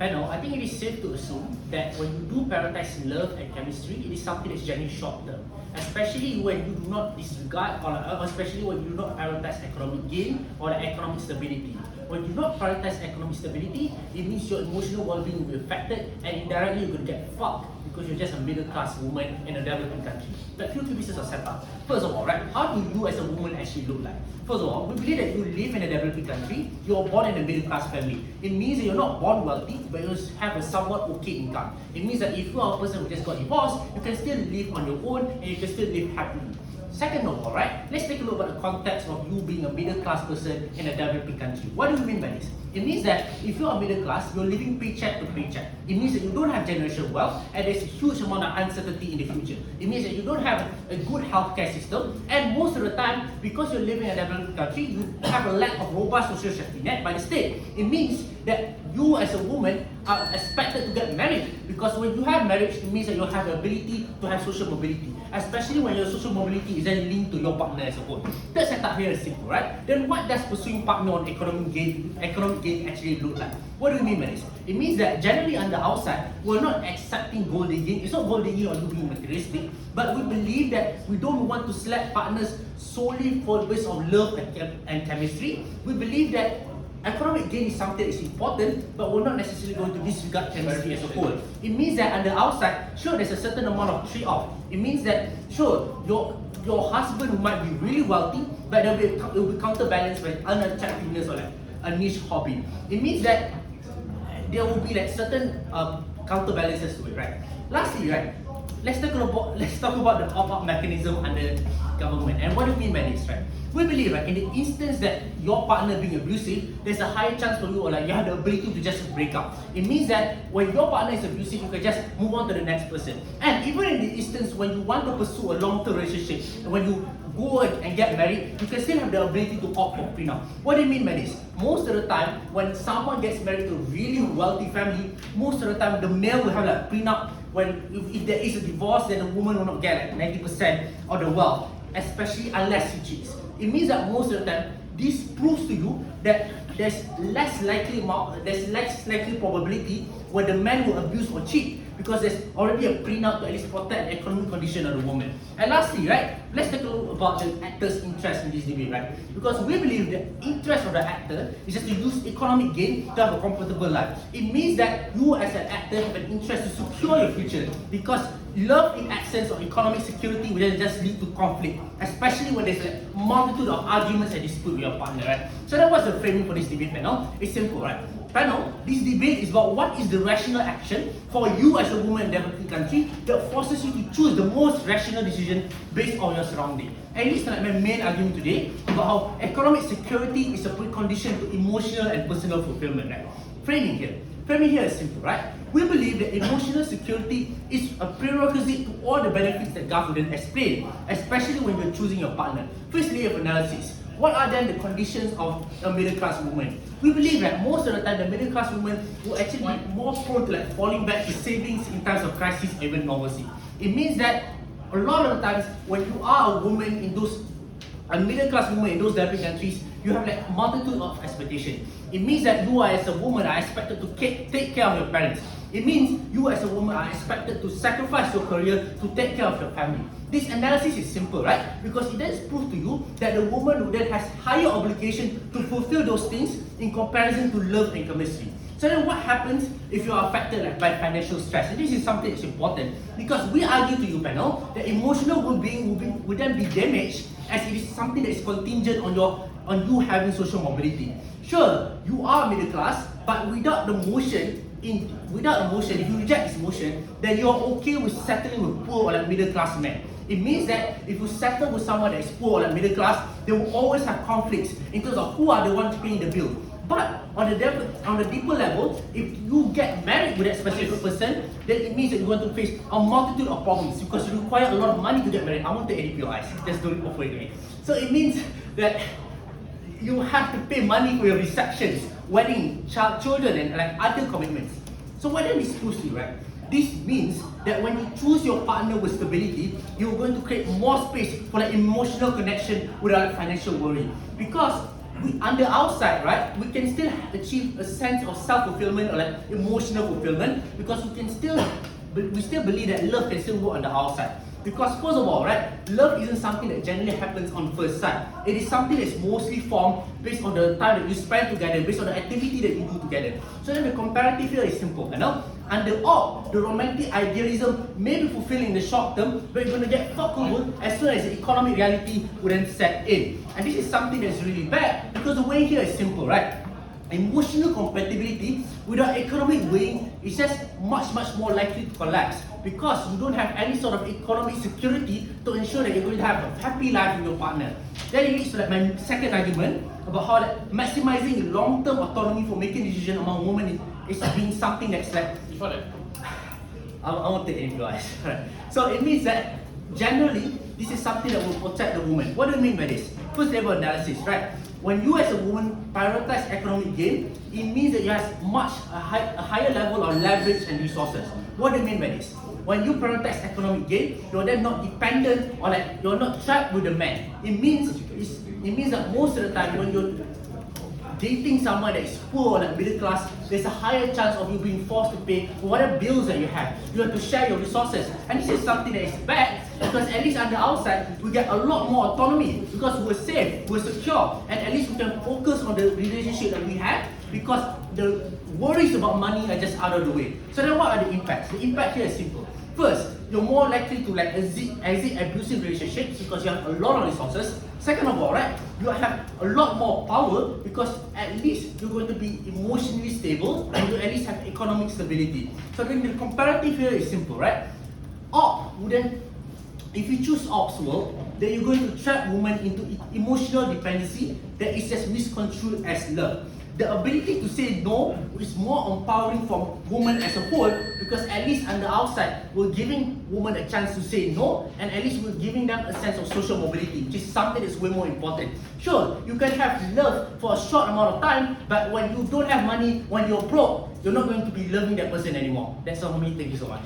Panel, I think it is safe to assume that when you do prioritize love and chemistry, it is something that's generally short term. Especially when you do not disregard or especially when you do not prioritize economic gain or economic stability. When you do not prioritize economic stability, it means your emotional well-being will be affected and indirectly you're going to get fucked because you're just a middle-class woman in a developing country. But few pieces are set up. First of all, right, how do you as a woman actually look like? First of all, we believe that you live in a developing country, you're born in a middle-class family. It means that you're not born wealthy, but you have a somewhat okay income. It means that if you are a person who just got divorced, you can still live on your own and you can still live happily. Second of all, right, let's take a look at the context of you being a middle-class person in a developing country. What do you mean by this? It means that if you're a middle class, you're living paycheck to paycheck. It means that you don't have generational wealth and there's a huge amount of uncertainty in the future. It means that you don't have a good healthcare system, and most of the time, because you're living in a developing country, you have a lack of robust social safety net by the state. It means that you as a woman are expected to get married, because when you have marriage, it means that you have the ability to have social mobility, especially when your social mobility is then linked to your partner as a whole. That setup here is simple, right? Then what does pursuing partner on economic gain actually look like? What do we mean by this? It means that generally on the outside, we're not accepting gold digging. It's not gold digging or you being materialistic, but we believe that we don't want to select partners solely based on love and chemistry. We believe that economic gain is something that is important, but we're not necessarily going to disregard chemistry as a whole. It means that on the outside, sure, there's a certain amount of trade-off. It means that, sure, your husband might be really wealthy, but it will be counterbalanced by unattractiveness or like a niche hobby. It means that there will be like certain counterbalances to it, right? Lastly, right, let's talk about the pop-up mechanism under government. And what do you mean by this, right? We believe, right, in the instance that your partner being abusive, there's a higher chance for you, or like you have the ability to just break up. It means that when your partner is abusive, you can just move on to the next person. And even in the instance when you want to pursue a long-term relationship, and when you go and get married, you can still have the ability to opt for prenup. What do you mean by this? Most of the time, when someone gets married to a really wealthy family, most of the time the male will have like prenup. When if there is a divorce, then the woman will not get like 90% of the wealth, especially unless she cheats. It means that most of the time, this proves to you that there's less likely probability where the man will abuse or cheat, because there's already a prenup to at least protect the economic condition of the woman. And lastly, right, let's take a look about the actor's interest in this debate, right? Because we believe the interest of the actor is just to use economic gain to have a comfortable life. It means that you as an actor have an interest to secure your future, because love in absence of economic security will just lead to conflict, especially when there's a multitude of arguments and dispute with your partner, right? So that was the framing for this debate panel. It's simple, right? Panel, this debate is about what is the rational action for you as a woman in a developing country that forces you to choose the most rational decision based on your surrounding. And this is like my main argument today about how economic security is a precondition to emotional and personal fulfillment, right? Framing here is simple, right? We believe that emotional security is a prerequisite to all the benefits that Garth would explain, especially when you're choosing your partner. First layer of analysis. What are then the conditions of a middle class woman? We believe that most of the time the middle class woman will actually be more prone to like falling back to savings in times of crisis or even normalcy. It means that a lot of the times when you are a woman in a middle class woman in those developing countries, you have like multitude of expectations. It means that you as a woman are expected to take care of your parents. It means you as a woman are expected to sacrifice your career to take care of your family. This analysis is simple, right? Because it does prove to you that the woman who then has higher obligation to fulfill those things in comparison to love and chemistry. So then what happens if you are affected like, by financial stress? And this is something that's important, because we argue to you, panel, that emotional well-being would then be damaged as it is something that is contingent on you having social mobility. Sure, you are middle class, but without emotion, if you reject this emotion, then you're okay with settling with poor or like middle class men. It means that if you settle with someone that is poor or like middle class, they will always have conflicts in terms of who are the ones paying the bill. But on the deeper level, if you get married with that specific person, then it means that you're going to face a multitude of problems, because you require a lot of money to get married. I want to edit your eyes, just don't offer it to me. So it means that you have to pay money for your receptions, wedding, children, and like other commitments. So what then this proves to you, right? This means that when you choose your partner with stability, you're going to create more space for like emotional connection without like, financial worry. Because on the outside, right, we can still achieve a sense of self-fulfillment or like emotional fulfillment because we still believe that love can still work on the outside. Because first of all, right, love isn't something that generally happens on first sight. It is something that's mostly formed based on the time that you spend together, based on the activity that you do together. So then the comparative here is simple, you know? Under the romantic idealism may be fulfilling in the short term, but you're going to get fucked over as soon as the economic reality would then set in. And this is something that's really bad because the way here is simple, right? Emotional compatibility without economic weighing is just much more likely to collapse because you don't have any sort of economic security to ensure that you're going to have a happy life with your partner. Then it leads to like my second argument about how that maximizing long-term autonomy for making decisions among women is being something that's like I won't take any advice. So it means that generally this is something that will protect the woman. What do you mean by this? First level analysis, right? When you as a woman prioritize economic gain, it means that you have a higher level of leverage and resources. What do you mean by this? When you prioritize economic gain, you're then not dependent or like you're not trapped with the man. It means that most of the time when you're dating someone that is poor or like middle class, there's a higher chance of you being forced to pay for whatever bills that you have. You have to share your resources. And this is something that is bad because at least on the outside, we get a lot more autonomy because we're safe, we're secure, and at least we can focus on the relationship that we have because the worries about money are just out of the way. So then what are the impacts? The impact here is simple. First, you're more likely to like exit abusive relationships because you have a lot of resources. Second of all, right, you have a lot more power because at least you're going to be emotionally stable and you at least have economic stability. So then the comparative here is simple, right? If you choose Ops world, then you're going to trap women into emotional dependency that is just misconstrued as love. The ability to say no is more empowering for women as a whole because at least on the outside, we're giving women a chance to say no and at least we're giving them a sense of social mobility, which is something that's way more important. Sure, you can have love for a short amount of time, but when you don't have money, when you're broke, you're not going to be loving that person anymore. That's all for me. Thank you so much.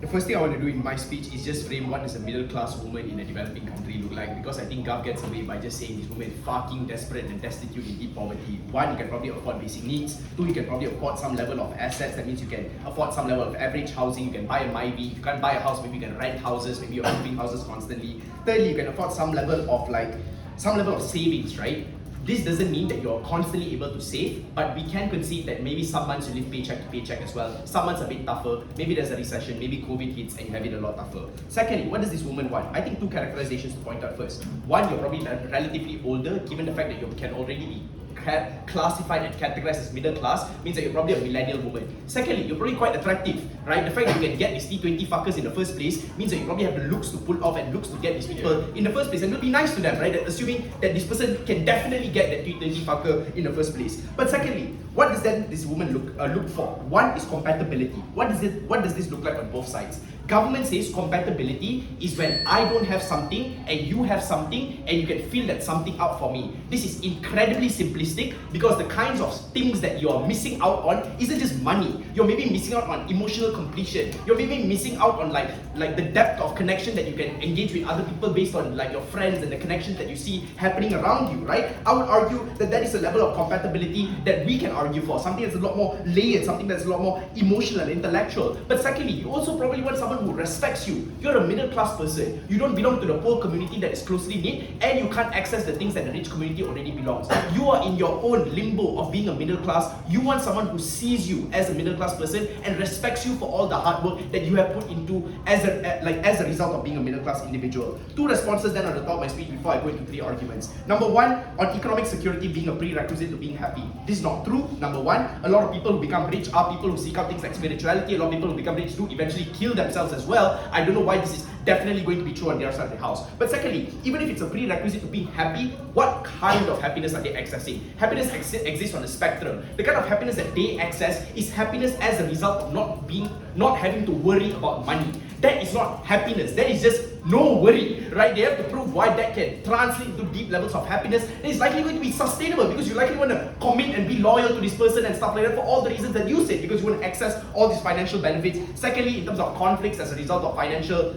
The first thing I want to do in my speech is just frame what does a middle class woman in a developing country look like, because I think Gov gets away by just saying this woman is fucking desperate and destitute in deep poverty. One, you can probably afford basic needs. Two, you can probably afford some level of assets. That means you can afford some level of average housing. You can buy a MyV. If you can't buy a house, maybe you can rent houses. Maybe you're moving houses constantly. Thirdly, you can afford some level of savings, right? This doesn't mean that you're constantly able to save, but we can concede that maybe some months you live paycheck to paycheck as well. Some months a bit tougher. Maybe there's a recession, maybe COVID hits and you have it a lot tougher. Secondly, what does this woman want? I think two characterizations to point out first. One, you're probably relatively older, given the fact that you can already be classified and categorized as middle class, means that you're probably a millennial woman. Secondly, you're probably quite attractive, right? The fact that you can get these T20 fuckers in the first place means that you probably have the looks to pull off and looks to get these people in the first place, and it'll be nice to them, right? Assuming that this person can definitely get that T20 fucker in the first place. But secondly, what does then this woman look for? One is compatibility. What does this look like on both sides? Government says compatibility is when I don't have something and you have something and you can fill that something out for me. This is incredibly simplistic because the kinds of things that you're missing out on isn't just money. You're maybe missing out on emotional completion. You're maybe missing out on like the depth of connection that you can engage with other people based on like your friends and the connections that you see happening around you, right? I would argue that is a level of compatibility that we can argue for. Something that's a lot more layered, something that's a lot more emotional and intellectual. But secondly, you also probably want someone who respects you. You're a middle class person. You don't belong to the poor community that is closely knit, and you can't access the things that the rich community already belongs. You are in your own limbo of being a middle class. You want someone who sees you as a middle class person and respects you for all the hard work that you have put into as a result of being a middle class individual. Two responses then on the top of my speech before I go into three arguments. Number one, on economic security being a prerequisite to being happy. This is not true. Number one, a lot of people who become rich are people who seek out things like spirituality. A lot of people who become rich do eventually kill themselves as well. I don't know why this is definitely going to be true on their side of the house. But secondly, even if it's a prerequisite to being happy, what kind of happiness are they accessing? Happiness exists on a spectrum. The kind of happiness that they access is happiness as a result of not having to worry about money. That is not happiness. That is just no worry, right? They have to prove why that can translate into deep levels of happiness. And it's likely going to be sustainable because you likely want to commit and be loyal to this person and stuff like that for all the reasons that you said, because you want to access all these financial benefits. Secondly, in terms of conflicts as a result of financial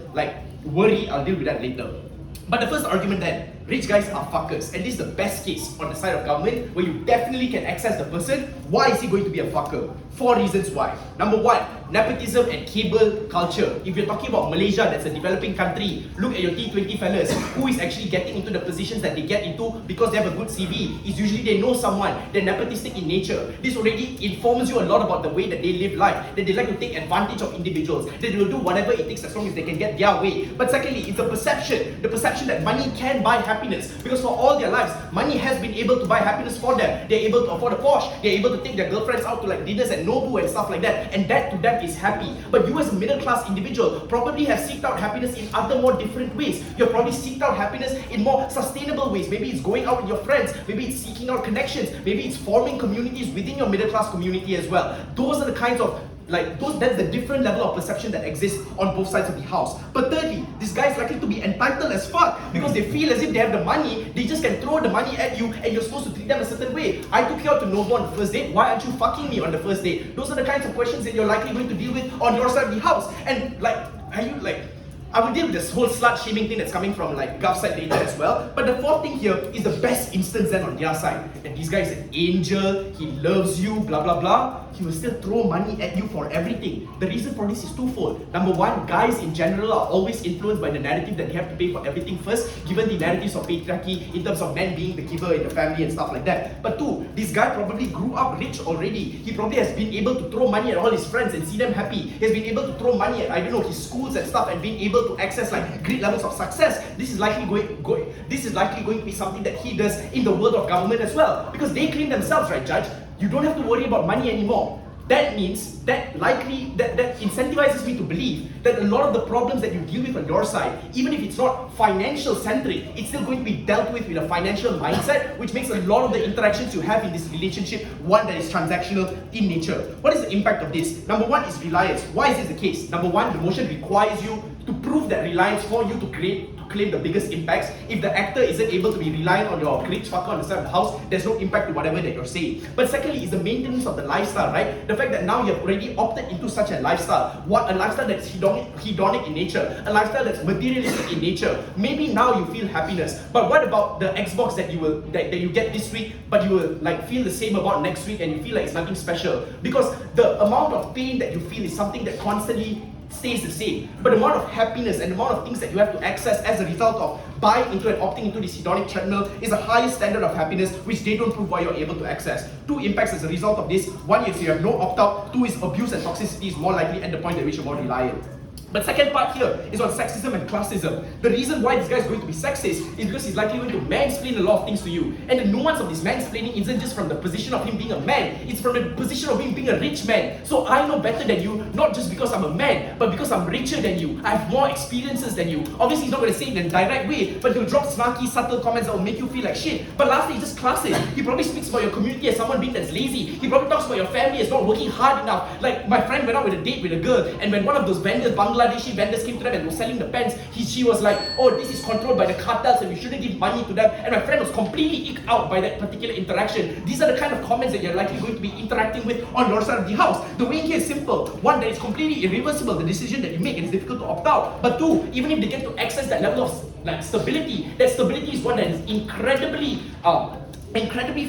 worry, I'll deal with that later. But the first argument then, rich guys are fuckers. And this is the best case on the side of government where you definitely can access the person. Why is he going to be a fucker? 4 reasons why. Number 1, nepotism and cable culture. If you're talking about Malaysia, that's a developing country, look at your T20 fellas. Who is actually getting into the positions that they get into because they have a good CV? Is usually they know someone, they're nepotistic in nature. This already informs you a lot about the way that they live life, that they like to take advantage of individuals, that they will do whatever it takes as long as they can get their way. But secondly, it's the perception that money can buy happiness, because for all their lives, money has been able to buy happiness for them. They're able to afford a Porsche, they're able to take their girlfriends out to like dinners at Nobu and stuff like that, and that to them is happy. But you as a middle class individual probably have seeked out happiness in other more different ways. You've probably seeked out happiness in more sustainable ways. Maybe it's going out with your friends, maybe it's seeking out connections, maybe it's forming communities within your middle class community as well. Those are the kinds of that's the different level of perception that exists on both sides of the house. But thirdly, this guy is likely to be entitled as fuck because they feel as if they have the money, they just can throw the money at you and you're supposed to treat them a certain way. I took you out to Novo on the first date, why aren't you fucking me on the first date? Those are the kinds of questions that you're likely going to deal with on your side of the house. And I will deal with this whole slut shaming thing that's coming from like Gov side later as well. But the fourth thing here is the best instance then on their side. That this guy is an angel, he loves you, blah blah blah. He will still throw money at you for everything. The reason for this is twofold. Number 1, guys in general are always influenced by the narrative that they have to pay for everything first, given the narratives of patriarchy in terms of men being the giver in the family and stuff like that. But 2, this guy probably grew up rich already. He probably has been able to throw money at all his friends and see them happy. He has been able to throw money at, I don't know, his schools and stuff and being able to access like great levels of success. This is likely going to be something that he does in the world of government as well. Because they claim themselves, right, Judge? You don't have to worry about money anymore. That means that incentivizes me to believe that a lot of the problems that you deal with on your side, even if it's not financial centric, it's still going to be dealt with a financial mindset, which makes a lot of the interactions you have in this relationship one that is transactional in nature. What is the impact of this? Number 1 is reliance. Why is this the case? Number 1, the motion requires you to prove that reliance for you to claim the biggest impacts. If the actor isn't able to be reliant on your rich fucker on the side of the house, there's no impact to whatever that you're saying. But secondly is the maintenance of the lifestyle, right? The fact that now you have already opted into such a lifestyle, a lifestyle that's hedonic in nature, a lifestyle that's materialistic in nature. Maybe now you feel happiness, but what about the Xbox that you get this week, but you will like feel the same about next week and you feel like it's nothing special? Because the amount of pain that you feel is something that constantly stays the same, but the amount of happiness and the amount of things that you have to access as a result of buying into and opting into this hedonic treadmill is a higher standard of happiness, which they don't prove why you're able to access. 2 impacts as a result of this. 1 is you have no opt-out. 2 is abuse and toxicity is more likely at the point at which you're more reliant. But second part here is on sexism and classism. The reason why this guy is going to be sexist is because he's likely going to mansplain a lot of things to you. And the nuance of this mansplaining isn't just from the position of him being a man, it's from the position of him being a rich man. So I know better than you, not just because I'm a man, but because I'm richer than you. I have more experiences than you. Obviously he's not going to say it in a direct way, but he'll drop snarky, subtle comments that will make you feel like shit. But lastly, he's just classist. He probably speaks about your community as someone being that's lazy. He probably talks about your family as not working hard enough. Like my friend went out with a date with a girl, and when one of those vendors, Bangladeshi vendors came to them and was selling the pants, she was like, oh, this is controlled by the cartels and we shouldn't give money to them. And my friend was completely icked out by that particular interaction. These are the kind of comments that you're likely going to be interacting with on your side of the house. The way here is simple. 1, that it's completely irreversible, the decision that you make, and it's difficult to opt out. But 2, even if they get to access that level of like stability, that stability is one that is incredibly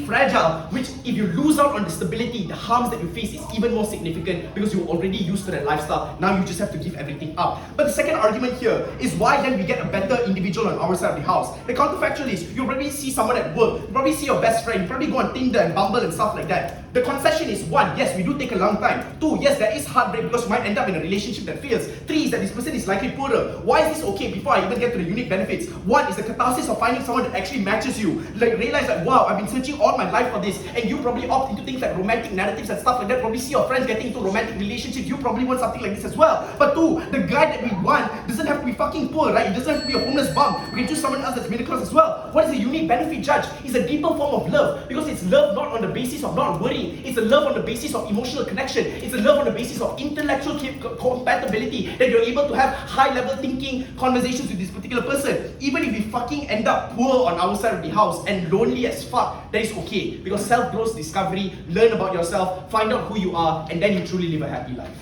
fragile, which if you lose out on the stability, the harms that you face is even more significant because you're already used to that lifestyle. Now you just have to give everything up. But the second argument here is why then we get a better individual on our side of the house. The counterfactual is you probably see someone at work, you probably see your best friend, you probably go on Tinder and Bumble and stuff like that. The concession is 1, yes, we do take a long time. 2, yes, there is heartbreak because you might end up in a relationship that fails. 3 is that this person is likely poorer. Why is this okay before I even get to the unique benefits? 1 is the catharsis of finding someone that actually matches you. Like realize that, wow, I've been searching all my life for this, and you probably opt into things like romantic narratives and stuff like that. Probably see your friends getting into romantic relationships. You probably want something like this as well. But 2, the guy that we want doesn't have to be fucking poor, right? It doesn't have to be a homeless bum. We can choose someone else that's middle class as well. What is the unique benefit, Judge? It's a deeper form of love because it's love not on the basis of not worrying. It's a love on the basis of emotional connection. It's a love on the basis of intellectual compatibility, that you're able to have high level thinking conversations with this particular person. Even if we fucking end up poor on our side of the house and lonely as fuck, that is okay, because self-growth discovery, learn about yourself, find out who you are, and then you truly live a happy life.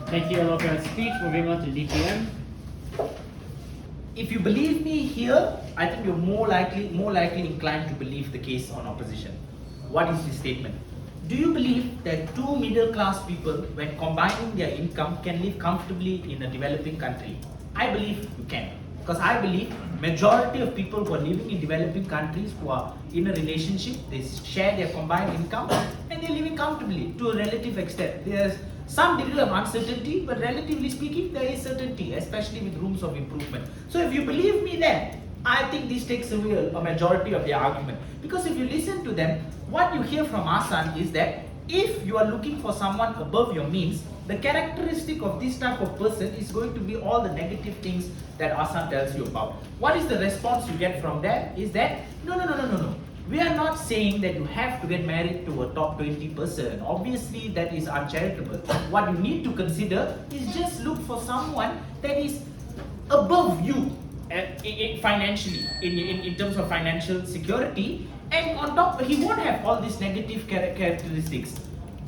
Thank you all for your speech. Moving on to DPM. if you believe me here, I think you're more likely inclined to believe the case on opposition. What is this statement? Do you believe that two middle class people, when combining their income, can live comfortably in a developing country? I believe you can. Because I believe majority of people who are living in developing countries who are in a relationship, they share their combined income and they're living comfortably to a relative extent. There's some degree of uncertainty, but relatively speaking, there is certainty, especially with rooms of improvement. So if you believe me then, I think this takes away a majority of their argument. Because if you listen to them, what you hear from Ahsan is that if you are looking for someone above your means, the characteristic of this type of person is going to be all the negative things that Ahsan tells you about. What is the response you get from that? Is that, no. We are not saying that you have to get married to a top 20 person. Obviously, that is uncharitable. What you need to consider is just look for someone that is above you financially, in terms of financial security, and on top, he won't have all these negative characteristics.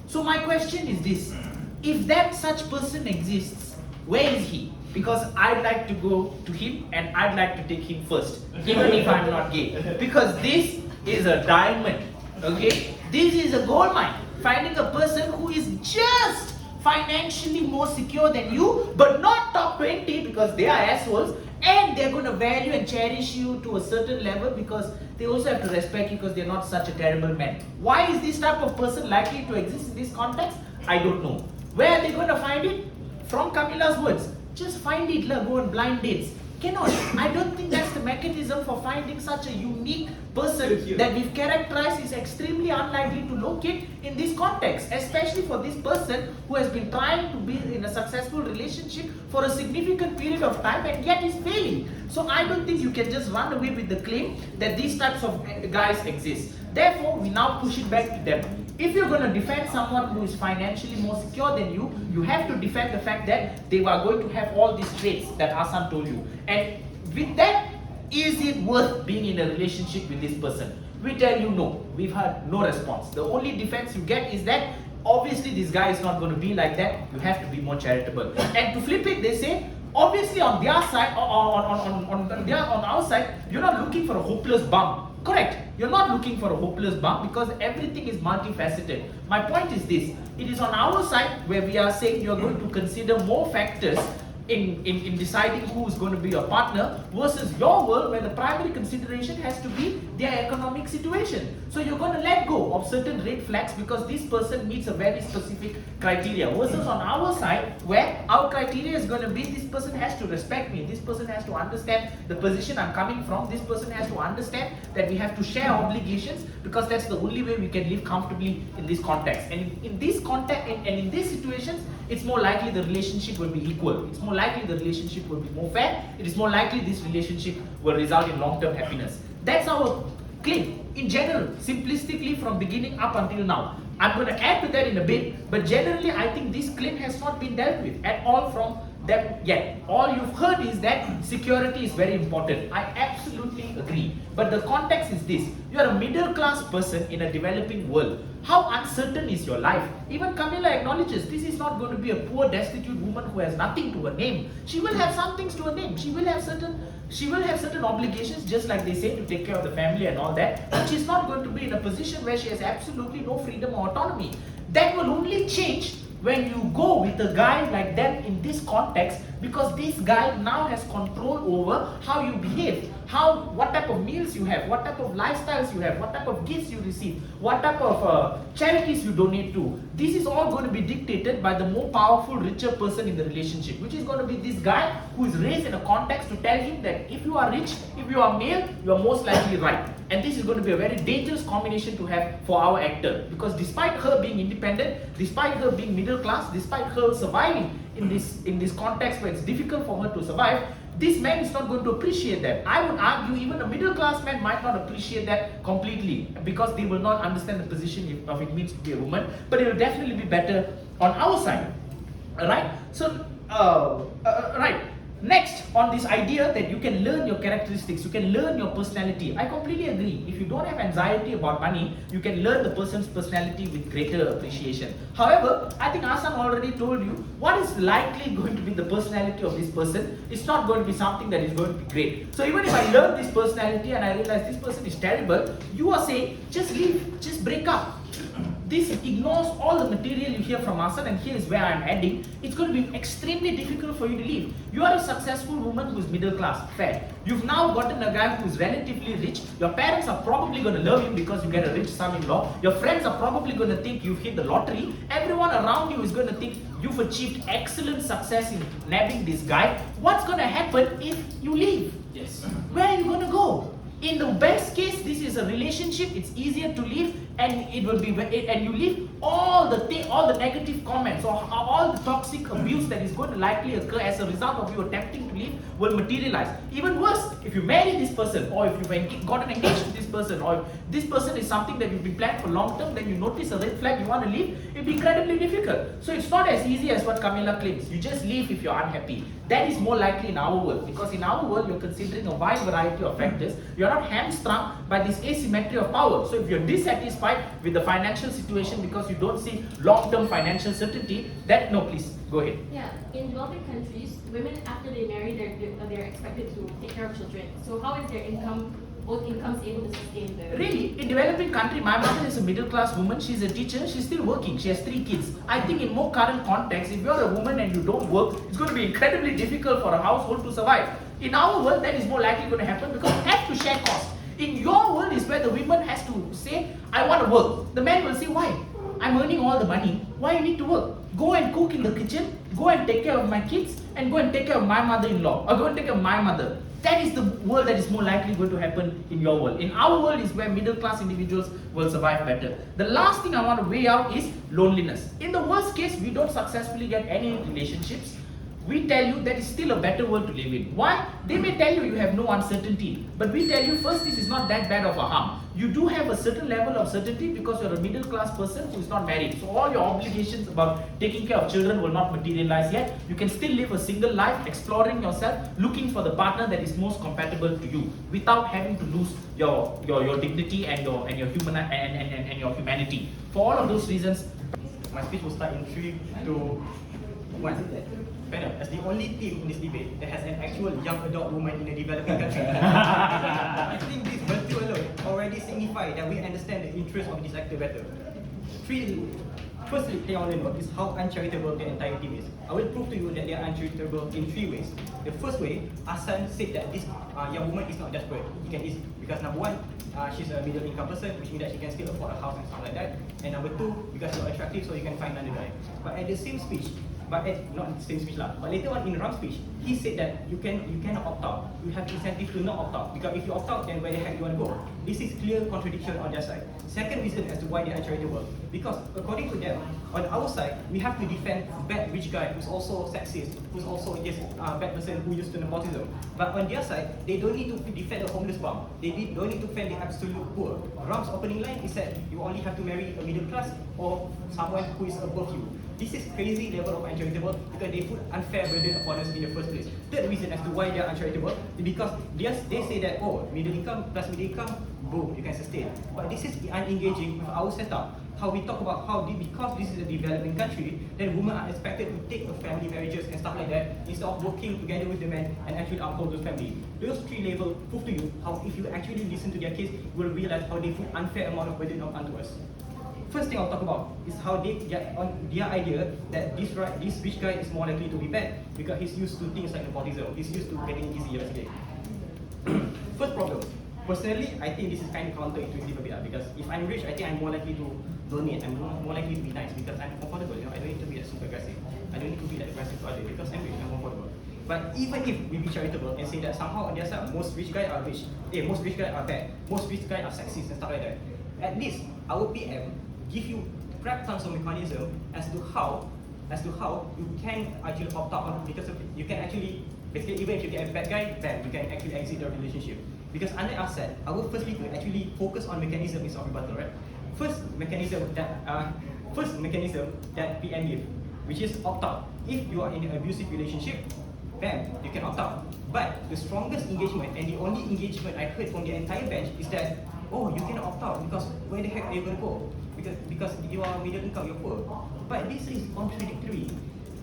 So my question is this: if that such person exists, where is he? Because I'd like to go to him and I'd like to take him first, even if I'm not gay. Because this is a diamond, okay? This is a gold mine. Finding a person who is just financially more secure than you, but not top 20 because they are assholes, and they're going to value and cherish you to a certain level because they also have to respect you because they're not such a terrible man. Why is this type of person likely to exist in this context? I don't know. Where are they going to find it? From Camela's words, just find it, go on blind dates. Cannot. I don't think that's the mechanism for finding such a unique person that we've characterized is extremely unlikely to locate in this context, especially for this person who has been trying to be in a successful relationship for a significant period of time and yet is failing. So I don't think you can just run away with the claim that these types of guys exist. Therefore, we now push it back to them. If you're going to defend someone who is financially more secure than you, you have to defend the fact that they are going to have all these traits that Ahsan told you. And with that, is it worth being in a relationship with this person? We tell you no. We've had no response. The only defense you get is that obviously this guy is not going to be like that. You have to be more charitable. And to flip it, they say, obviously on their side, on our side, you're not looking for a hopeless bum. Correct. You're not looking for a hopeless bum because everything is multifaceted. My point is this. It is on our side where we are saying you're going to consider more factors in deciding who is going to be your partner versus your world where the primary consideration has to be their economic situation. So you're going to let go of certain red flags because this person meets a very specific criteria versus on our side where our criteria is going to be this person has to respect me, this person has to understand the position I'm coming from, this person has to understand that we have to share obligations because that's the only way we can live comfortably in this context. And in this context and in these situations, it's more likely the relationship will be equal. It's more likely the relationship will be more fair. It is more likely this relationship will result in long-term happiness. That's our claim in general, simplistically from beginning up until now. I'm going to add to that in a bit, but generally I think this claim has not been dealt with at all from them yet. All you've heard is that security is very important. I absolutely agree. But the context is this. You are a middle class person in a developing world. How uncertain is your life? Even Camela acknowledges this is not going to be a poor, destitute woman who has nothing to her name. She will have some things to her name. She will have certain obligations, just like they say, to take care of the family and all that. But she's not going to be in a position where she has absolutely no freedom or autonomy. That will only change when you go with a guy like that in this context, because this guy now has control over how you behave, what type of meals you have, what type of lifestyles you have, what type of gifts you receive, what type of charities you donate to. This is all going to be dictated by the more powerful, richer person in the relationship, which is going to be this guy who is raised in a context to tell him that if you are rich, if you are male, you are most likely right. And this is going to be a very dangerous combination to have for our actor, because despite her being independent, despite her being middle class, despite her surviving in this context where it's difficult for her to survive, this man is not going to appreciate that. I would argue even a middle class man might not appreciate that completely because they will not understand the position of it means to be a woman, but it will definitely be better on our side. Alright? So, right. Next, on this idea that you can learn your characteristics, you can learn your personality. I completely agree. If you don't have anxiety about money, you can learn the person's personality with greater appreciation. However, I think Ahsan already told you what is likely going to be the personality of this person. It's not going to be something that is going to be great. So even if I learn this personality and I realize this person is terrible, you are saying just leave, just break up. This ignores all the material you hear from Ahsan, and here is where I'm adding. It's going to be extremely difficult for you to leave. You are a successful woman who is middle class, fair. You've now gotten a guy who is relatively rich. Your parents are probably going to love you because you get a rich son-in-law. Your friends are probably going to think you've hit the lottery. Everyone around you is going to think you've achieved excellent success in nabbing this guy. What's going to happen if you leave? Yes. Where are you going to go? In the best case, this is a relationship. It's easier to leave, and it will be, and you leave all the negative comments or all the toxic abuse that is going to likely occur as a result of you attempting to leave will materialize. Even worse, if you marry this person, or if you've gotten engaged to this person, or if this person is something that you've been planned for long term, then you notice a red flag, you want to leave, it'll be incredibly difficult. So it's not as easy as what Camela claims. You just leave if you're unhappy. That is more likely in our world, because in our world you're considering a wide variety of factors. You're not hamstrung by this asymmetry of power. So if you're dissatisfied with the financial situation because you don't see long-term financial certainty, that, no, please go ahead. Yeah, in developing countries, women after they marry, they're expected to take care of children. So how is their both incomes able to sustain the... Really, in developing country, my mother is a middle class woman. She's a teacher. She's still working. She has 3 kids. I think in more current context, if you're a woman and you don't work, it's going to be incredibly difficult for a household to survive. In our world, that is more likely going to happen because we have to share costs. In your world is where the woman has to say, I want to work. The man will say, why? I'm earning all the money. Why you need to work? Go and cook in the kitchen. Go and take care of my kids. And go and take care of my mother-in-law. Or go and take care of my mother. That is the world that is more likely going to happen in your world. In our world is where middle class individuals will survive better. The last thing I want to weigh out is loneliness. In the worst case, we don't successfully get any relationships. We tell you that is still a better world to live in. Why? They may tell you have no uncertainty. But we tell you first, this is not that bad of a harm. You do have a certain level of certainty because you're a middle class person who is not married. So all your obligations about taking care of children will not materialize yet. You can still live a single life, exploring yourself, looking for the partner that is most compatible to you, without having to lose your dignity and your humanity. For all of those reasons, my speech will start in 3, 2, 1. Panel, as the only team in this debate that has an actual young adult woman in a developing country, I think this virtue alone already signify that we understand the interest of this actor better. Firstly, thing I want to note is how uncharitable the entire team is. I will prove to you that they are uncharitable in 3 ways. The first way, Ahsan said that this young woman is not desperate. He can easily, because number 1, she's a middle income person, which means that she can still afford a house and stuff like that. And number 2, because you're attractive, so you can find another guy. But at the same speech, not the same speech lah. But later on in Ram's speech, he said that you cannot opt out. You have incentive to not opt out, because if you opt out, then where the heck you want to go? This is clear contradiction on their side. Second reason as to why they are uncharitable, because according to them, on our side, we have to defend bad rich guy who's also sexist, who's also just bad person who used to nepotism. But on their side, they don't need to defend the homeless bum. They don't need to defend the absolute poor. Ram's opening line is that you only have to marry a middle class or someone who is above you. This is crazy level of uncharitable because they put unfair burden upon us in the first place. Third reason as to why they are uncharitable is because they say that, oh, middle income plus middle income, boom, you can sustain. But this is unengaging with our setup. How we talk about how because this is a developing country, then women are expected to take family marriages and stuff like that instead of working together with the men and actually uphold those families. Those 3 levels prove to you how if you actually listen to their case, you will realize how they put unfair amount of burden onto us. First thing I'll talk about is how they get on their idea that this rich guy is more likely to be bad because he's used to things like nepotism. He's used to getting easy basically. First problem. Personally, I think this is kind of counterintuitive a bit because if I'm rich, I think I'm more likely to donate. I'm more likely to be nice because I'm comfortable. You know, I don't need to be super aggressive. I don't need to be like aggressive to others because I'm rich. I'm comfortable. But even if we be charitable and say that somehow on their side, most rich guys are rich, most rich guys are bad, most rich guys are sexist and stuff like that. At least our PM give you crap tons of mechanism as to how you can actually opt out because you can actually basically even if you get a bad guy, then you can actually exit the relationship. Because unlike Ahsan, our first people actually focus on mechanism instead of rebuttal, right? First mechanism that PM give, which is opt out. If you are in an abusive relationship, then you can opt out. But the strongest engagement and the only engagement I heard from the entire bench is that, oh, you cannot opt out because where the heck are you going to go? Because you are middle income, you're poor. But this is contradictory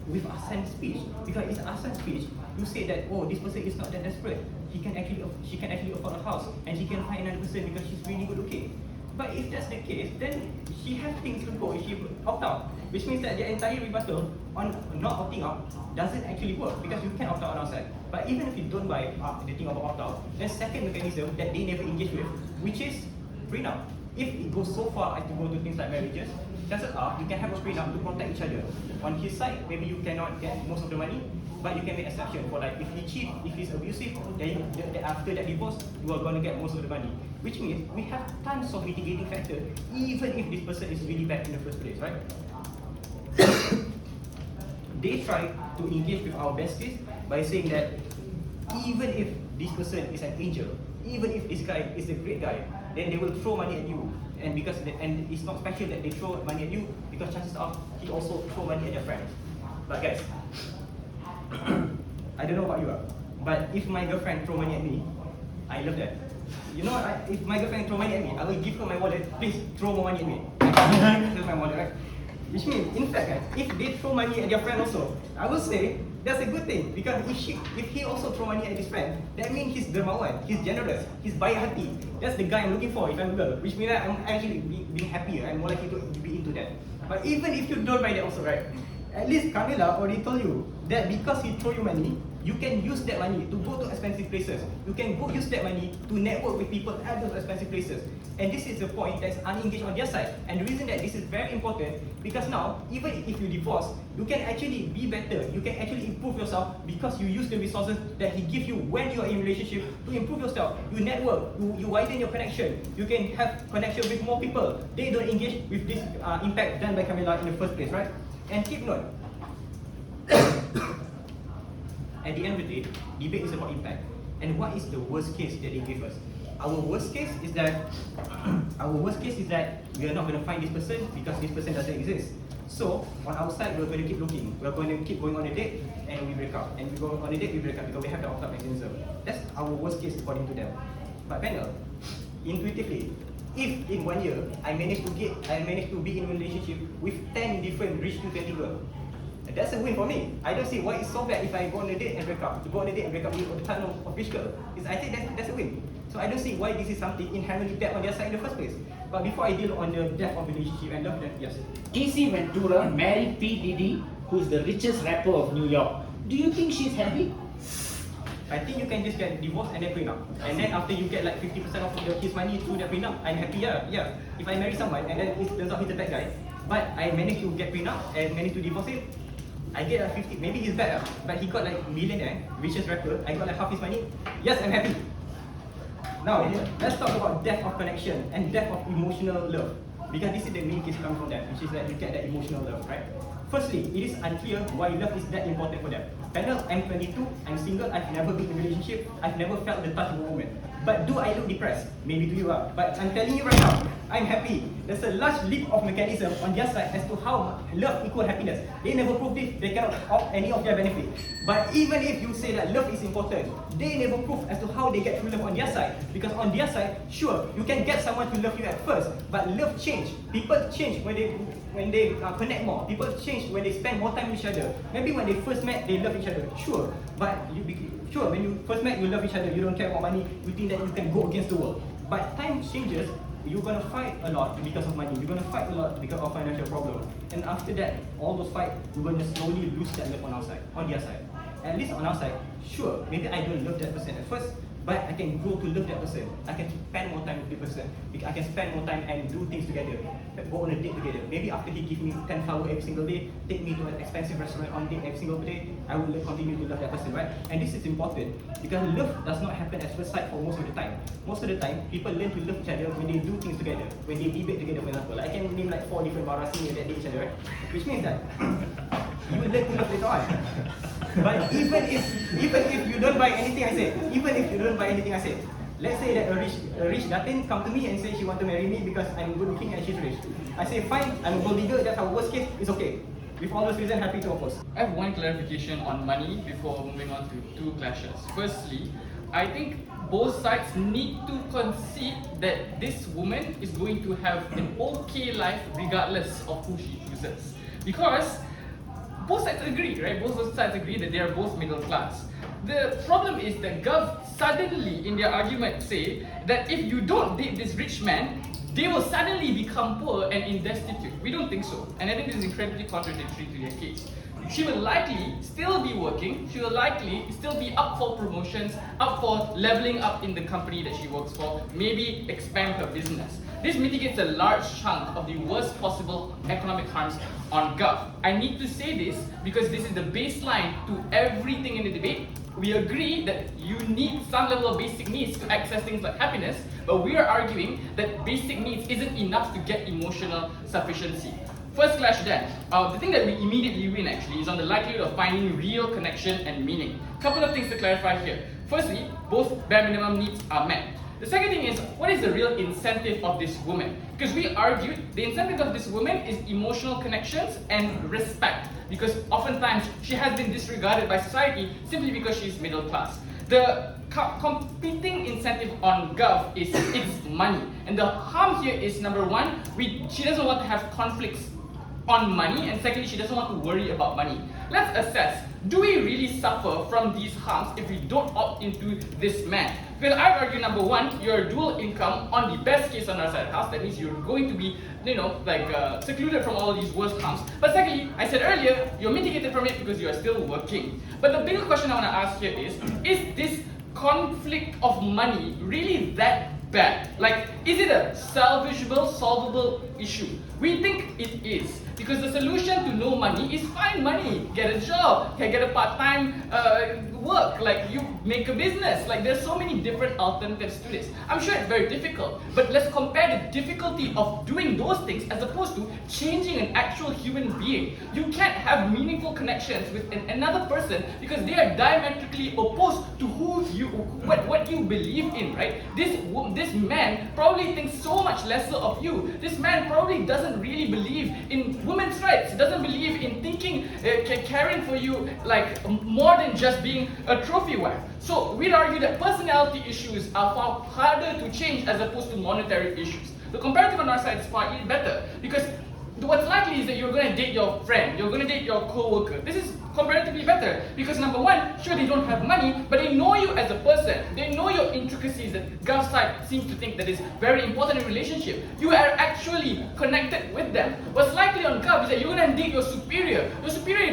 with Ahsan's speech, because it's Ahsan's speech. You say that, oh, this person is not that desperate. She can actually afford a house, and she can find another person because she's really good looking. But if that's the case, then she has things to go if she opt out, which means that the entire rebuttal on not opting out doesn't actually work, because you can opt out on outside. But even if you don't buy the thing about opt out, there's second mechanism that they never engage with, which is prenup. If it goes so far as to go to things like marriages, chances are you can have a prenup to protect each other. On his side, maybe you cannot get most of the money, but you can make exception for, like, if he cheat, if he's abusive, then after that divorce, you are going to get most of the money. Which means we have tons of mitigating factors, even if this person is really bad in the first place, right? They try to engage with our best case by saying that even if this person is an angel, even if this guy is a great guy, then they will throw money at you. And it's not special that they throw money at you, because chances are he also throw money at their friend. But guys, I don't know about you, but if my girlfriend throw money at me, I love that. You know, if my girlfriend throw money at me, I will give her my wallet. Please throw more money at me. That's my wallet, right? Which means, in fact, if they throw money at their friend also, I will say that's a good thing, because if he also throw money at his friend, that means he's dermawan, he's generous, he's baik hati. That's the guy I'm looking for if I'm a girl, which means I'm actually being happier. I'm more likely to be into that. But even if you don't buy that also, right? At least Camela already told you that because he throw you money, you can use that money to go to expensive places. You can go use that money to network with people at those expensive places. And this is the point that's unengaged on their side. And the reason that this is very important, because now, even if you divorce, you can actually be better. You can actually improve yourself because you use the resources that he gives you when you are in a relationship to improve yourself. You network, you widen your connection. You can have connection with more people. They don't engage with this impact done by Camela in the first place, right? And keep note, at the end of the day, debate is about impact. And what is the worst case that they give us? Our worst case is that we are not going to find this person because this person doesn't exist. So on our side, we're going to keep looking. We're going to keep going on a date and we break up. And we go on a date, we break up because we have the opt-out mechanism. That's our worst case according to them. But panel, intuitively, if in 1 year I managed to be in a relationship with 10 different rich to 20 girls, that's a win for me. I don't see why it's so bad if I go on a date and break up. To go on a date and break up with a ton of rich girls, I think that's a win. So I don't see why this is something inherently bad on their side in the first place. But before I deal on the depth of relationship and love, yes. Casey Ventura married P. Diddy, who is the richest rapper of New York. Do you think she's happy? I think you can just get divorced and then prenup. And then after you get like 50% of his money through that prenup, I'm happy, yeah. If I marry someone and then it turns out he's a bad guy, but I managed to get prenup and managed to divorce him, I get like 50, maybe he's bad, but he got like millionaire, richest rapper, I got like half his money, yes, I'm happy. Now, let's talk about depth of connection and depth of emotional love. Because this is the main case coming from that, which is that you get that emotional love, right? Firstly, it is unclear why love is that important for them. Panel, I'm 22, I'm single, I've never been in a relationship, I've never felt the touch of a woman. But do I look depressed? Maybe to you are. But I'm telling you right now, I'm happy. There's a large leap of mechanism on their side as to how love equals happiness. They never prove this, they cannot opt any of their benefit. But even if you say that love is important, they never prove as to how they get true love on their side. Because on their side, sure, you can get someone to love you at first, but love change. People change when they connect more. People change when they spend more time with each other. Maybe when they first met, they love each other, sure. But sure, when you first met, you love each other, you don't care about money, you think that you can go against the world. But time changes, you're gonna fight a lot because of money, you're gonna fight a lot because of financial problems. And after that, all those fights, we're gonna slowly lose that love on our side, on their side. At least on our side, sure, maybe I don't love that person at first, but I can grow to love that person. I can spend more time with the person. I can spend more time and do things together. Go on a date together. Maybe after he gives me 10 flowers every single day, take me to an expensive restaurant on date every single day, I will continue to love that person, right? And this is important because love does not happen at first sight for most of the time. Most of the time, people learn to love each other when they do things together, when they debate together, for example. I can name like 4 different barasi that date each other, right? Which means that you will learn to love later on. But even if you don't buy anything I say, let's say that a rich Latin come to me and say she want to marry me because I'm good looking and she's rich. I say fine, I'm a gold digger, that's our worst case, it's okay. With all those reasons, happy to oppose. I have one clarification on money before moving on to two clashes. Firstly, I think both sides need to concede that this woman is going to have an okay life regardless of who she chooses. Because both sides agree, right? Both sides agree that they are both middle class. The problem is that Gov suddenly in their argument say that if you don't date this rich man, they will suddenly become poor and in destitute. We don't think so. And I think this is incredibly contradictory to their case. She will likely still be working, she will likely still be up for promotions, up for leveling up in the company that she works for, maybe expand her business. This mitigates a large chunk of the worst possible economic harms on Gov. I need to say this because this is the baseline to everything in the debate. We agree that you need some level of basic needs to access things like happiness, but we are arguing that basic needs isn't enough to get emotional sufficiency. First clash then. The thing that we immediately win actually is on the likelihood of finding real connection and meaning. Couple of things to clarify here. Firstly, both bare minimum needs are met. The second thing is, what is the real incentive of this woman? Because we argued the incentive of this woman is emotional connections and respect. Because oftentimes she has been disregarded by society simply because she's middle class. The competing incentive on Gov is it's money. And the harm here is number one, she doesn't want to have conflicts on money, and secondly, she doesn't want to worry about money. Let's assess, do we really suffer from these harms if we don't opt into this man? Because I argue number one, you're dual income on the best case on our side of the house. That means you're going to be, secluded from all these worst harms. But secondly, I said earlier, you're mitigated from it because you are still working. But the bigger question I want to ask here is this conflict of money really that bad? Like, is it a salvageable, solvable issue? We think it is. Because the solution to no money is find money, get a job, get a part-time work, like you make a business. Like there's so many different alternatives to this. I'm sure it's very difficult, but let's compare the difficulty of doing those things as opposed to changing an actual human being. You can't have meaningful connections with another person because they are diametrically opposed to what you believe in, right? This man probably thinks so much lesser of you. This man probably doesn't really believe in women's rights, doesn't believe in thinking, caring for you like more than just being a trophy wife. So we'd argue that personality issues are far harder to change as opposed to monetary issues. The comparative on our side is far better because what's likely is that you're going to date your friend, you're going to date your co-worker. This is comparatively better because number one, sure they don't have money, but they know you as a person. They know your intricacies that Gov side seems to think that is very important in relationship. You are actually connected with them. What's likely on Gov is that you're going to date your superior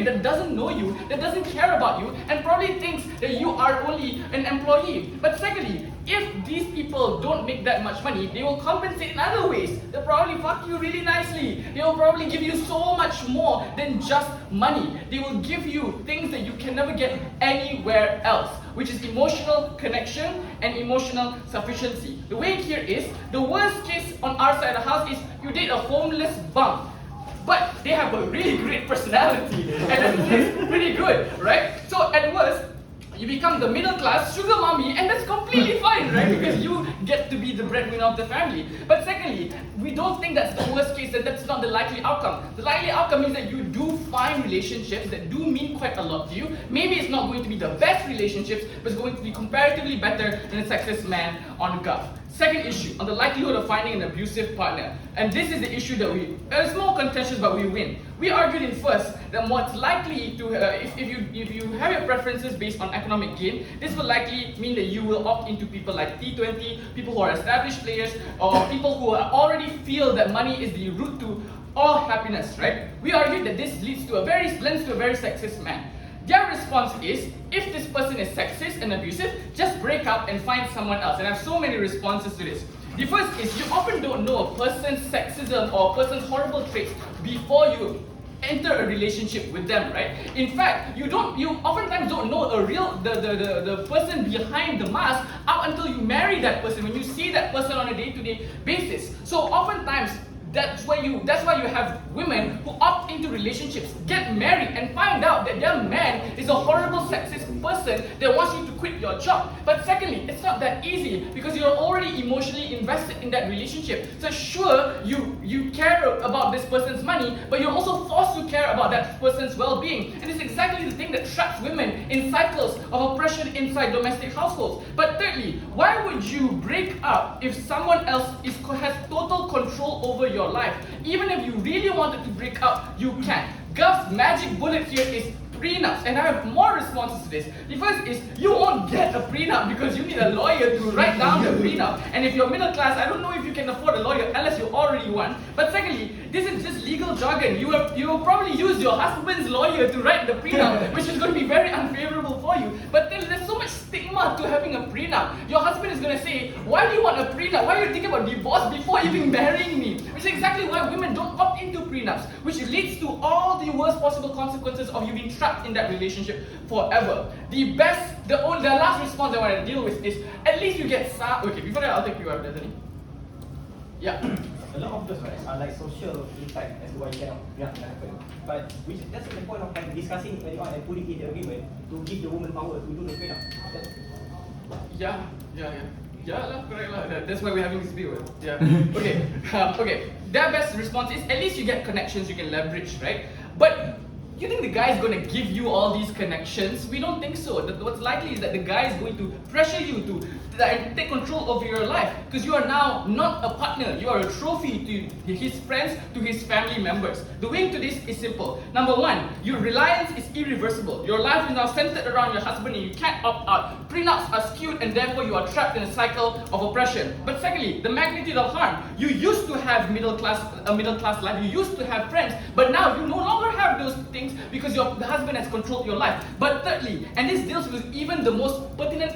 that doesn't know you, that doesn't care about you, and probably thinks that you are only an employee. But secondly, if these people don't make that much money, they will compensate in other ways. They'll probably fuck you really nicely. They will probably give you so much more than just money. They will give you things that you can never get anywhere else, which is emotional connection and emotional sufficiency. The way here is, the worst case on our side of the house is you date a homeless bum. But they have a really great personality and it's pretty good, right? So at worst, you become the middle class sugar mommy, and that's completely fine, right? Because you get to be the breadwinner of the family. But secondly, we don't think that's the worst case, that's not the likely outcome. The likely outcome is that you do find relationships that do mean quite a lot to you. Maybe it's not going to be the best relationships, but it's going to be comparatively better than a sexist man on Gov. Second issue, on the likelihood of finding an abusive partner. And this is the issue that it's more contentious, but we win. We argued in first that what's likely to, if you have your preferences based on economic gain, this will likely mean that you will opt into people like T20, people who are established players, or people who already feel that money is the root to all happiness, right? We argued that this lends to a very sexist man. Their response is, if this person is sexist and abusive, just break up and find someone else. And I have so many responses to this. The first is, you often don't know a person's sexism or a person's horrible traits before you enter a relationship with them, right? In fact, you oftentimes don't know the person behind the mask up until you marry that person, when you see that person on a day-to-day basis. So oftentimes, That's why you have women who opt into relationships, get married, and find out that their man is a horrible sexist person that wants you to quit your job. But secondly, it's not that easy because you're already emotionally invested in that relationship. So sure, you care about this person's money, but you're also forced to care about that person's well-being. And it's exactly the thing that traps women in cycles of oppression inside domestic households. But thirdly, why would you break up if someone else has total control over your life? Even if you really wanted to break up, you can. Gov's magic bullet here is prenups, and I have more responses to this. The first is, you won't get a prenup because you need a lawyer to write down the prenup. And if you're middle class, I don't know if you can afford a lawyer unless you already one. But secondly, this is just legal jargon. You will probably use your husband's lawyer to write the prenup, which is going to be very unfavorable for you. But then there's so much stigma to having a prenup. Your husband is going to say, why do you want a prenup? Why are you thinking about divorce before even marrying me? Which is exactly why women don't opt into prenups, which leads to all the worst possible consequences of you being trapped in that relationship forever. The last response I want to deal with is, at least you get okay, before that, I'll take you out, Daddies. Yeah. A lot of those are like social impact as to why you cannot happen. But that's the point of like discussing early on and putting in the agreement to give the woman power to do the prenup. Yeah, correct lah. That's why we're having this debate. Yeah. Okay. Okay. Their best response is, at least you get connections you can leverage, right? But you think the guy is going to give you all these connections? We don't think so. What's likely is that the guy is going to pressure you to take control of your life, because you are now not a partner. You are a trophy to his friends, to his family members. The way to this is simple. Number one, your reliance is irreversible. Your life is now centered around your husband and you can't opt out. Prenups are skewed and therefore you are trapped in a cycle of oppression. But secondly, the magnitude of harm. You used to have a middle class life. You used to have friends, but now you no longer have those things because the husband has controlled your life. But thirdly, and this deals with even the most pertinent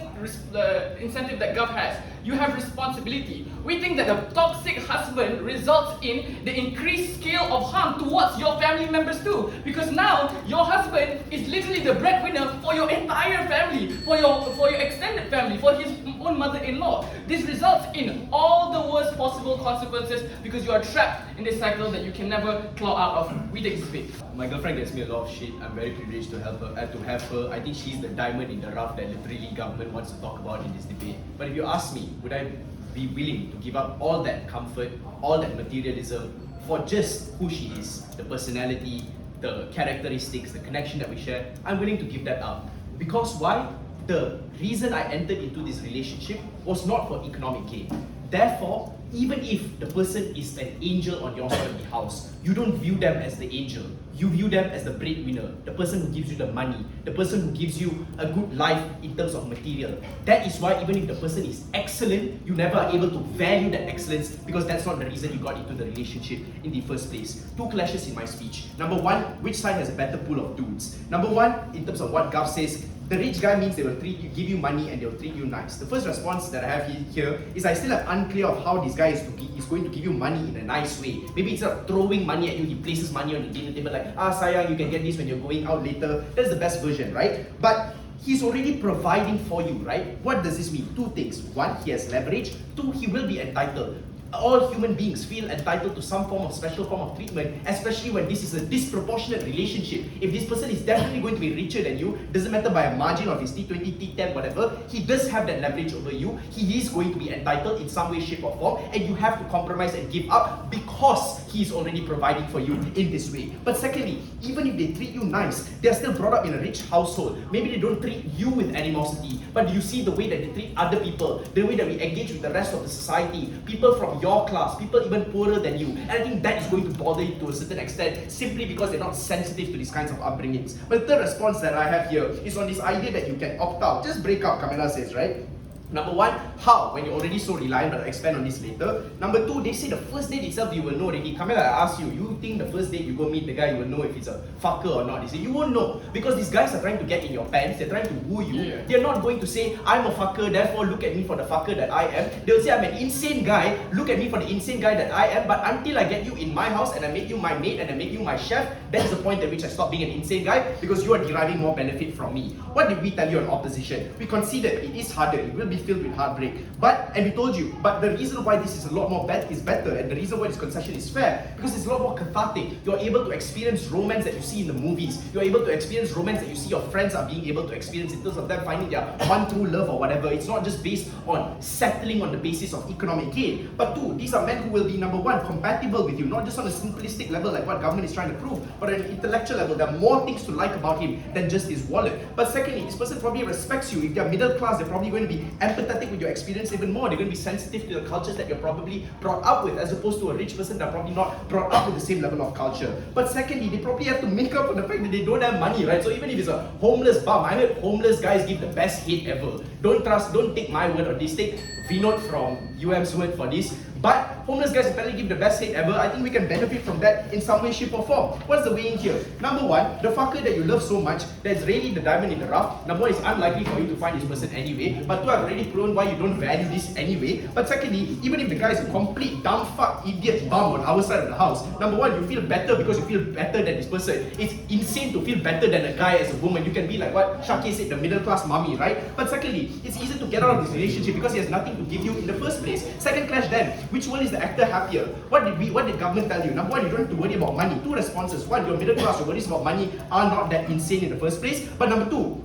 incentive that Gov has, you have responsibility. We think that a toxic husband results in the increased scale of harm towards your family members too, because now your husband is literally the breadwinner for your entire family, for your extended family, for his own mother-in-law. This results in all the worst possible consequences because you are trapped in this cycle that you can never claw out of. We take this bit. My girlfriend gets me a lot of shit. I'm very privileged to help her, to have her. I think she's the diamond in the rough that literally government wants to talk about in this debate. But if you ask me, would I be willing to give up all that comfort, all that materialism for just who she is, the personality, the characteristics, the connection that we share? I'm willing to give that up. Because why? The reason I entered into this relationship was not for economic gain. Therefore, even if the person is an angel on your side of the house, you don't view them as the angel. You view them as the breadwinner, the person who gives you the money, the person who gives you a good life in terms of material. That is why even if the person is excellent, you never are able to value that excellence, because that's not the reason you got into the relationship in the first place. Two clashes in my speech. Number one, which side has a better pool of dudes? Number one, in terms of what Gov says, the rich guy means they will give you money and they will treat you nice. The first response that I have here is I still am unclear of how this guy is going to give you money in a nice way. Maybe instead of throwing money at you, he places money on the dinner table like, sayang, you can get this when you're going out later. That's the best version, right? But he's already providing for you, right? What does this mean? Two things. One, he has leverage. Two, he will be entitled. All human beings feel entitled to some form of special form of treatment, especially when this is a disproportionate relationship. If this person is definitely going to be richer than you, doesn't matter by a margin of his T20, T10, whatever, he does have that leverage over you. He is going to be entitled in some way, shape or form, and you have to compromise and give up because he is already providing for you in this way. But secondly, even if they treat you nice, they are still brought up in a rich household. Maybe they don't treat you with animosity, but you see the way that they treat other people, the way that we engage with the rest of the society, people from your class, people even poorer than you. And I think that is going to bother you to a certain extent, simply because they're not sensitive to these kinds of upbringings. But the third response that I have here is on this idea that you can opt out. Just break out, Camela says, right? Number one, how? When you're already so reliant, but I'll expand on this later. Number two, they say the first date itself, you will know already. Camela, I ask you, you think the first date you go meet the guy, you will know if he's a fucker or not? They say, you won't know. Because these guys are trying to get in your pants, they're trying to woo you. Yeah. They're not going to say, I'm a fucker, therefore look at me for the fucker that I am. They'll say, I'm an insane guy, look at me for the insane guy that I am. But until I get you in my house and I make you my mate and I make you my chef, that is the point at which I stop being an insane guy, because you are deriving more benefit from me. What did we tell you on opposition? We considered it is harder, it will be filled with heartbreak. And we told you, but the reason why this is a lot more better, and the reason why this concession is fair, because it's a lot more cathartic. You're able to experience romance that you see in the movies. You're able to experience romance that you see your friends are being able to experience in terms of them finding their one true love or whatever. It's not just based on settling on the basis of economic gain. But two, these are men who will be, number one, compatible with you, not just on a simplistic level like what government is trying to prove, but at an intellectual level. There are more things to like about him than just his wallet. But secondly, this person probably respects you. If they're middle class, they're probably going to be empathetic with your experience even more. They're going to be sensitive to the cultures that you're probably brought up with, as opposed to a rich person that probably not brought up with the same level of culture. But secondly, they probably have to make up for the fact that they don't have money, right? So even if it's a homeless bum, I heard homeless guys give the best hate ever. Don't take my word on this, take Vinod from UM's word for this. But homeless guys apparently give the best hate ever. I think we can benefit from that in some way, shape or form. What's the way in here? Number one, the fucker that you love so much, that's really the diamond in the rough. Number one, it's unlikely for you to find this person anyway. But two, I've already proven why you don't value this anyway. But secondly, even if the guy is a complete dumb fuck, idiot bum on our side of the house, number one, you feel better because you feel better than this person. It's insane to feel better than a guy as a woman. You can be like what Syakir said, the middle class mummy, right? But secondly, it's easy to get out of this relationship because he has nothing to give you in the first place. Second clash then, which one is the actor happier? What did government tell you? Number one, you don't have to worry about money. Two responses. One, your middle class, your worries about money are not that insane in the first place. But number two,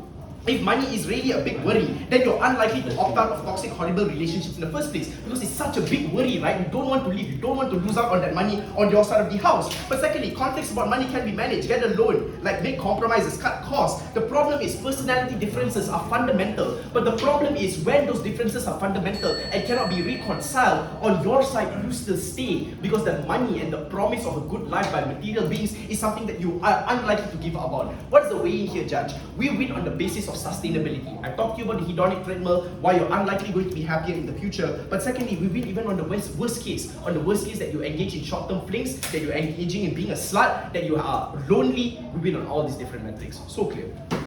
if money is really a big worry, then you're unlikely to opt out of toxic, horrible relationships in the first place. Because it's such a big worry, right? You don't want to leave. You don't want to lose out on that money on your side of the house. But secondly, conflicts about money can be managed. Get a loan, like make compromises, cut costs. The problem is personality differences are fundamental. But the problem is when those differences are fundamental and cannot be reconciled, on your side you still stay. Because the money and the promise of a good life by material beings is something that you are unlikely to give up on. What's the way in here, Judge? We win on the basis of sustainability. I talked to you about the hedonic treadmill, why you're unlikely going to be happier in the future. But secondly, we win even on the worst case. On the worst case that you engage in short-term flings, that you're engaging in being a slut, that you are lonely. We win on all these different metrics. So clear.